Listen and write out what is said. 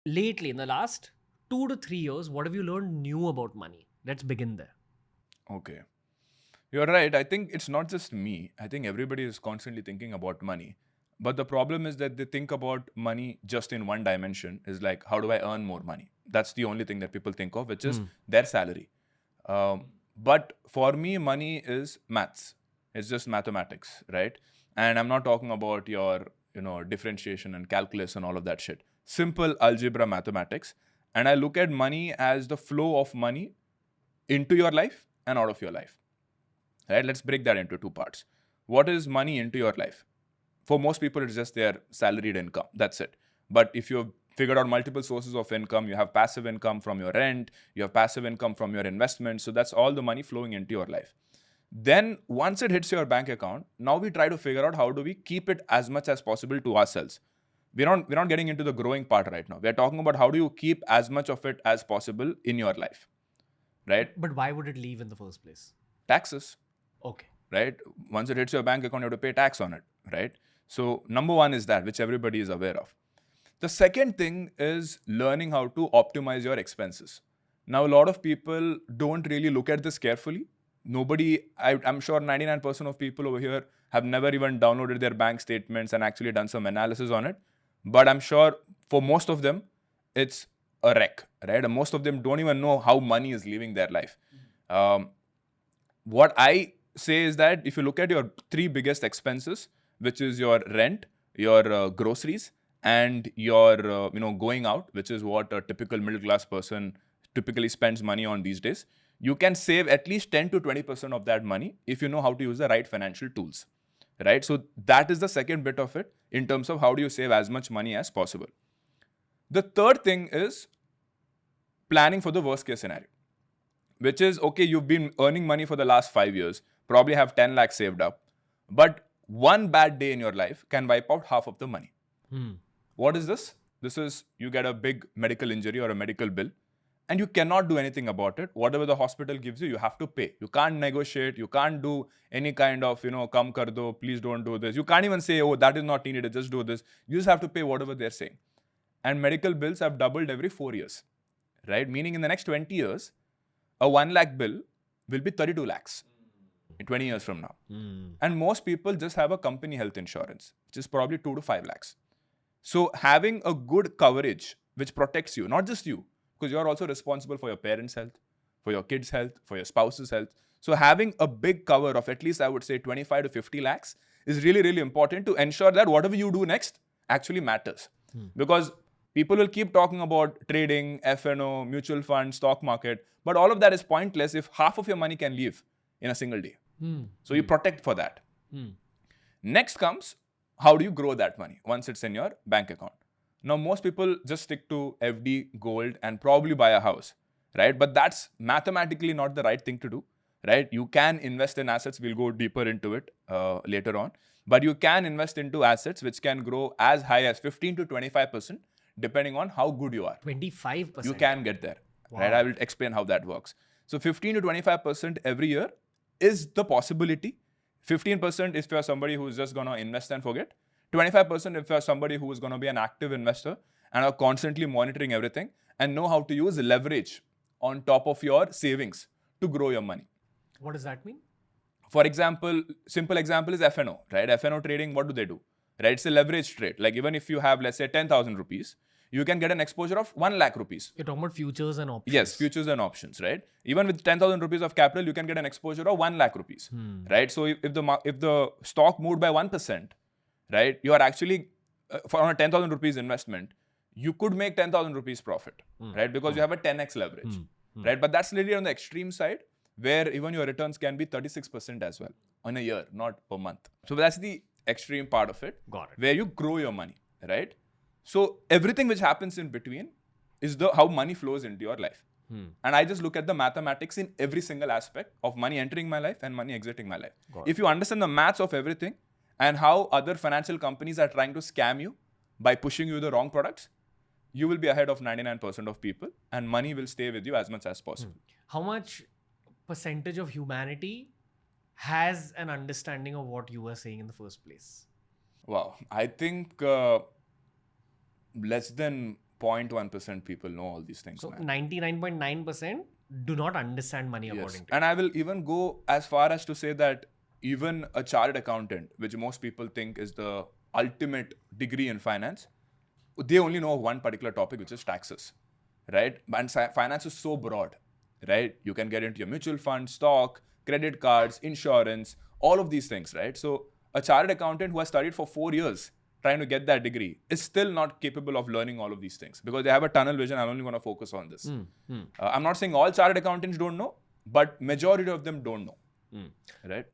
lately, in the last 2 to 3 years, what have you learned new about money? Let's begin there. Okay. You're right. I think it's not just me. I think everybody is constantly thinking about money. But the problem is that they think about money just in one dimension is like, how do I earn more money? That's the only thing that people think of, which is their salary. But for me, money is maths. It's just mathematics, right? And I'm not talking about your, differentiation and calculus and all of that shit. Simple algebra mathematics. And I look at money as the flow of money into your life and out of your life. Right? Let's break that into two parts. What is money into your life? For most people, it's just their salaried income. That's it. But if you've figured out multiple sources of income, you have passive income from your rent, you have passive income from your investments. So that's all the money flowing into your life. Then once it hits your bank account, now we try to figure out how do we keep it as much as possible to ourselves. We're not getting into the growing part right now. We're talking about how do you keep as much of it as possible in your life, right? But why would it leave in the first place? Taxes. Okay. Right? Once it hits your bank account, you have to pay tax on it, right? So, number one is that, which everybody is aware of. The second thing is learning how to optimize your expenses. Now, a lot of people don't really look at this carefully. I'm sure 99% of people over here have never even downloaded their bank statements and actually done some analysis on it. But I'm sure for most of them, it's a wreck, right? And most of them don't even know how money is living their life. What I say is that if you look at your three biggest expenses, which is your rent, your groceries, and your going out, which is what a typical middle class person typically spends money on these days, you can save at least 10 to 20% of that money if you know how to use the right financial tools, right? So that is the second bit of it in terms of how do you save as much money as possible. The third thing is planning for the worst case scenario, which is okay, you've been earning money for the last 5 years, probably have 10 lakhs saved up, but one bad day in your life can wipe out half of the money. What is this? This is you get a big medical injury or a medical bill, and you cannot do anything about it. Whatever the hospital gives you, you have to pay. You can't negotiate. You can't do any kind of, come kar do, please don't do this. You can't even say, oh, that is not needed, just do this. You just have to pay whatever they're saying. And medical bills have doubled every 4 years, right? Meaning in the next 20 years, a 1 lakh bill will be 32 lakhs in 20 years from now. And most people just have a company health insurance, which is probably 2 to 5 lakhs. So having a good coverage which protects you, not just you, because you're also responsible for your parents' health, for your kids' health, for your spouse's health. So having a big cover of at least I would say 25 to 50 lakhs is really, really important to ensure that whatever you do next actually matters. Because people will keep talking about trading, FNO, mutual fund, stock market, but all of that is pointless if half of your money can leave in a single day. So you protect for that. Next comes how do you grow that money once it's in your bank account. Now, most people just stick to FD, gold, and probably buy a house, right? But that's mathematically not the right thing to do, right? You can invest in assets. We'll go deeper into it later on. But you can invest into assets which can grow as high as 15 to 25%, depending on how good you are. 25%. You can get there, right? I will explain how that works. So 15 to 25% every year is the possibility. 15% if you're somebody who's just going to invest and forget. 25% if you're somebody who is going to be an active investor and are constantly monitoring everything and know how to use leverage on top of your savings to grow your money. What does that mean? For example, simple example is FNO, right? FNO trading, what do? Right? It's a leverage trade. Like even if you have, let's say, 10,000 rupees, you can get an exposure of 1 lakh rupees. You're talking about futures and options. Yes, futures and options, right? Even with 10,000 rupees of capital, you can get an exposure of 1 lakh rupees, right? So if the stock moved by 1%, right, you are actually, for on a 10,000 rupees investment, you could make 10,000 rupees profit, right? Because you have a 10x leverage, right? But that's really on the extreme side, where even your returns can be 36% as well on a year, not per month. So that's the extreme part of it, Got it. where you grow your money, right? So everything which happens in between is how money flows into your life. And I just look at the mathematics in every single aspect of money entering my life and money exiting my life. If you understand the maths of everything and how other financial companies are trying to scam you by pushing you the wrong products, you will be ahead of 99% of people and money will stay with you as much as possible. How much percentage of humanity has an understanding of what you were saying in the first place? Wow. I think less than 0.1% people know all these things, So man. 99.9% do not understand money Yes. according to And I will even go as far as to say that even a chartered accountant, which most people think is the ultimate degree in finance, they only know one particular topic, which is taxes, right? And finance is so broad, right? You can get into your mutual fund, stock, credit cards, insurance, all of these things, right? So a chartered accountant who has studied for 4 years trying to get that degree is still not capable of learning all of these things because they have a tunnel vision. I'm only going to focus on this. I'm not saying all chartered accountants don't know, but majority of them don't know, right?